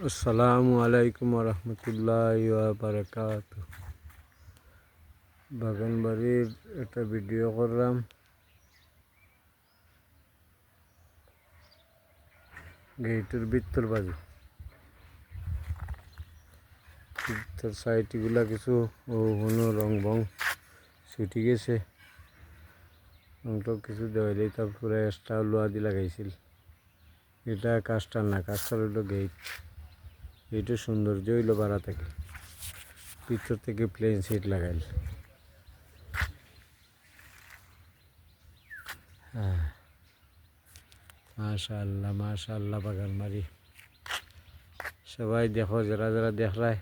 আসসালামু আলাইকুম রহমতুল্লাহি ওয়া বারাকাতুহু। বাগানবাড়ির একটা ভিডিও করলাম। গেটের ভিতর বাজে ভিতর সাইডগুলা কিছু কোনো রং বং ছুটি গেছে, রংটা কিছু দেওয়াইলেই তারপরে এক্সট্রা লোয়া দিয়ে লাগাইছিল। এটা কাজটা না, কাজটা হইল গেট। এইটা সৌন্দর্য হইল বাড়া থেকে, ভিতর থেকে প্লেন সিট লাগাইল। হ্যাঁ, মাশাআল্লাহ মাশাআল্লাহ। বাগানবাড়ি সবাই দেখো, যারা যারা দেখলায়।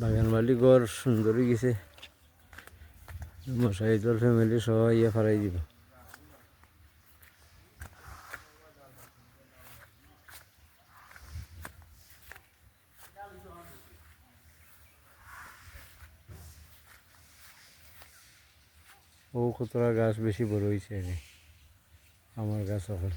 বাগানবাড়ি ঘর সুন্দর হয়ে গেছে। মশাহিদুল ফ্যামিলি সবাই ইয়ে ফারাই দিব। ও কতটা গাছ বেশি বড় হয়েছে এনে, আমার গাছ সকল।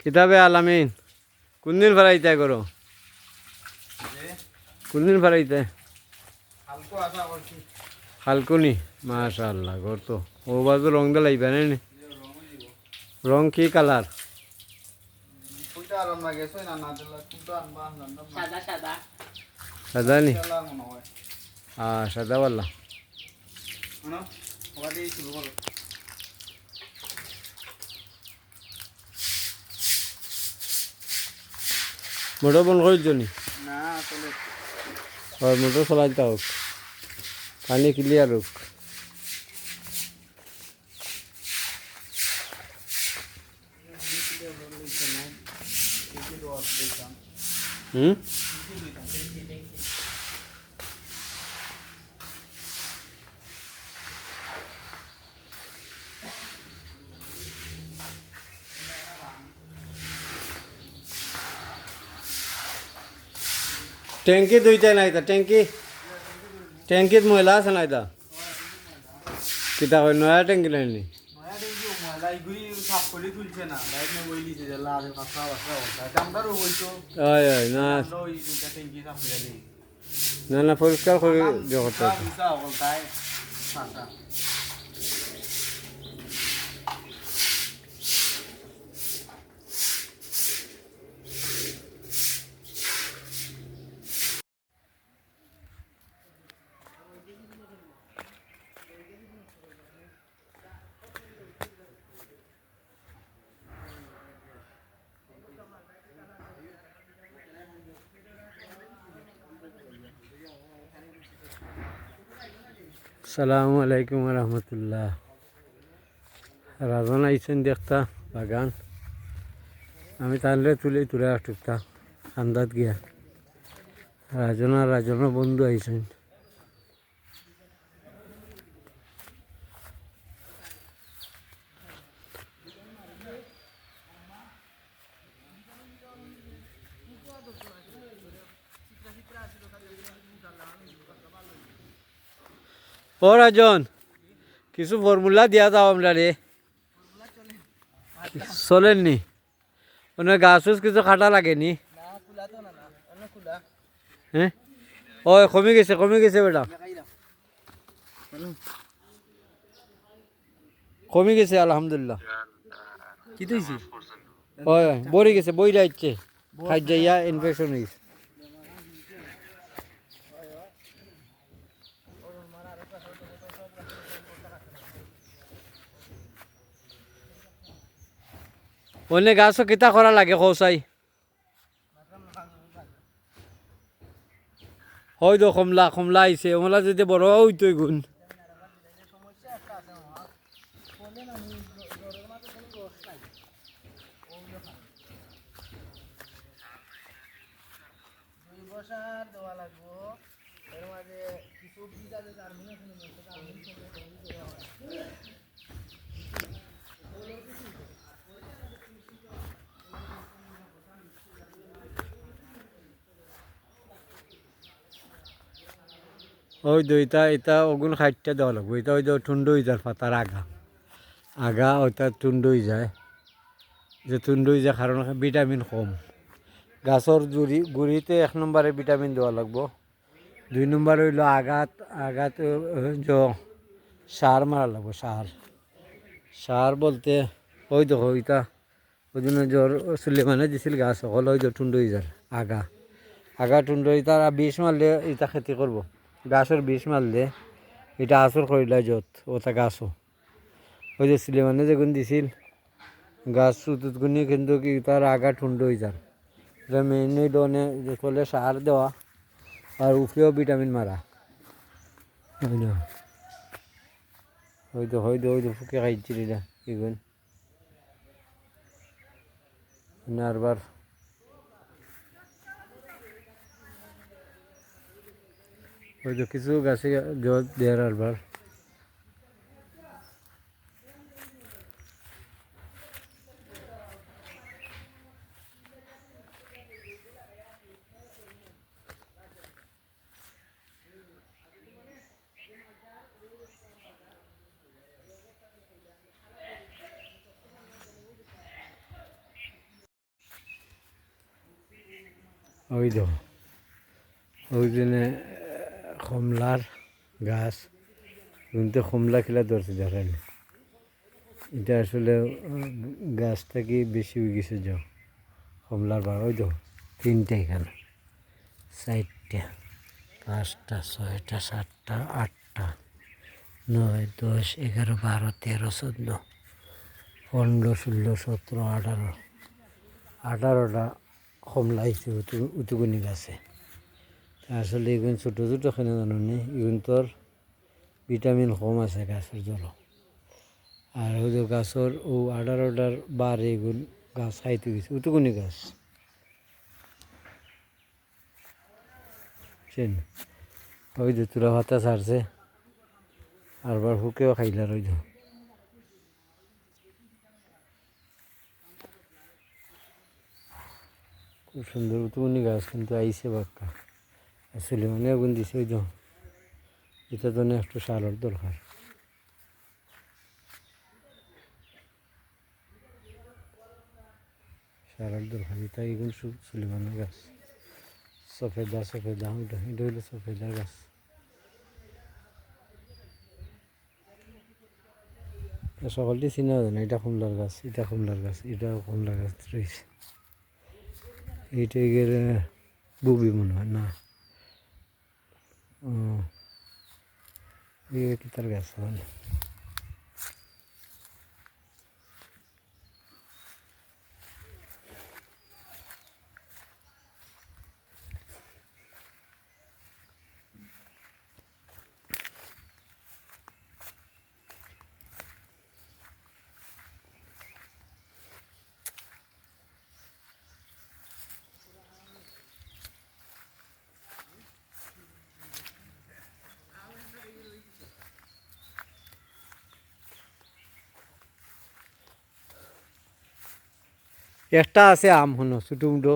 কিতাবে আলামিন কোনদিন ফারাইতে করো, কোনদিন ফারাইতে? হালকুনি মাশাআল্লাহ। ঘর তো ও বাজু রং দিলাইবা না? রং কি কালার? সাদা নি? সাদা বালা। মোটর বন্ধ করে দিনি? মোটর চলাইতে হোক, পানি ক্লিয়ার হোক। ট্যাঙ্কি দুইটাই নাই তা? ট্যাঙ্কিত ময়লা আছে নাই তা? কিতা কয় নয়া ট্যাঙ্কি নাইনি? না না, পরিষ্কার করে জগৎ। আসসালামু আলাইকুম রহমতুল্লাহ। রাজন আইসেন দেখতা বাগান। আমি তাহলে তুলে আসতা আন্দাজ গিয়া। রাজনের বন্ধু আইসেন। ও রাজন, কিছু ফর্মুলা দিয়া দাও আমরা রে। চলেননি? গাছ কিছু খাটা লাগেনি? হ্যাঁ, ওই কমে গেছে বেটা, কমে গেছে আলহামদুলিল্লাহ। কি হইছে? ওই বড়ি গেছে, বই যাচ্ছে, খাই যাইয়া ইনফেকশন হয়েছে। অন্য গাছও কিতা করা লাগে কৌসাই, হয়তো কমলা আইছে, কমলা যদি বড় হইতোই গুণ। ওই তো এটা ওগুন খাইটটা দেওয়া লাগবো, এটা ওই তো টুন্ড হয়ে যায় পাতার আগা ওইটা টুন্ড হয়ে যায়, যে টুন্ড হয়ে যায় কারণ ভিটামিন কম। গাছর গুড়িতে 1 নম্বরে ভিটামিন দেওয়া লাগবো, 2 নম্বর হইল আগাত সার মারা লাগবো। সার বলতে ওই দেখো ওইটা ওই জন্য জ্বর সুলেমানে দিছিল গাছ সকল ওই যে টুন্ড হয়ে যায় আগা টুন্ড হয়ে তারা বিষ মারলে এটা খেতি করবো। গাছের বিষ মারলে এটা আসর করিলা যত ওটা গাছও ওই যে সুলেমানে যেগুন দিছিল গাছ সুতুত গুনি, কিন্তু কি তার আগা টুন্ড হয়ে যায়। এটা মেইনলি ডনে যে চলে সার দেওয়া আর উপরেও ভিটামিন মারা। হয়তো ফুকে খাইছিল এটা এগুন নারবার। হয়তো কিছু গাছে জল দেওয়ার আরবার। ওই দিনে কমলার গাছ কিন্তু কমলা খিলা ধরছে দেখেন, এটা আসলে গাছটা কি বেশি হয়ে গেছে যাও কমলার বার। ওই তো 3টে এখানে, 4টে, 5টা, 6টা, 7টা, 8টা, 9, 10, 11, 12, 13, 14, 15, 16, 17, 18, 18টা কমলা হয়েছে উতুগুনি গাছে। আসলে এগুলো ছোটো ছোটো খেলে জানো নি, এগুলো তোর ভিটামিন কম আছে গাছের জল। আর ওই যে গাছের 18টার বারে এগুলো গাছ খাইতে গেছে উতুগুনি গাছ বুঝছেন। ওই যে তুলা ভাতা ছাড়ছে আরবার হুকেও খাইলার। ওই যে খুব সুন্দর উতুগুনি গাছ কিন্তু আইসে বাক্কা আসলে মানে আগুন দিছে। ওই যে এটা জন্য একটু সারের দরকার। এটা এগুলো সুলেমানের গাছ, সফেদা এটা হইলো সফেদার গাছ। সকলটি চিনা যায় না, এটা কমলার গাছ, এটা কমলার গাছ, এটাও কমলার গাছ রয়েছে। এইটা গেলে বুবি মনে হয় না, তার গাছ মানে একটা আছে আম হনো ছোটো মুটো।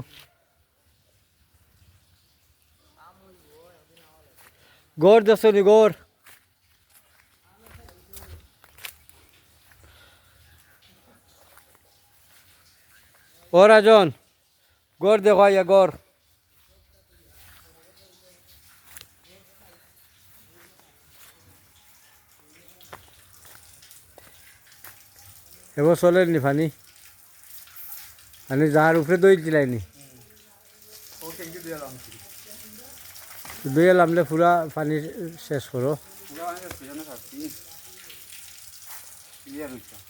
গড় দশনি গড় ও রাজন গড় দেখো আইয়া গড়। এবার চলেননি পানি পানি যার উপরে দই দিলাইনি ও ট্যাঙ্কি দিয়ে এলাম দই নামলে পুরা পানি শেষ করো পুরা আমি পিছনে থাকছি ক্লিয়ার হইছে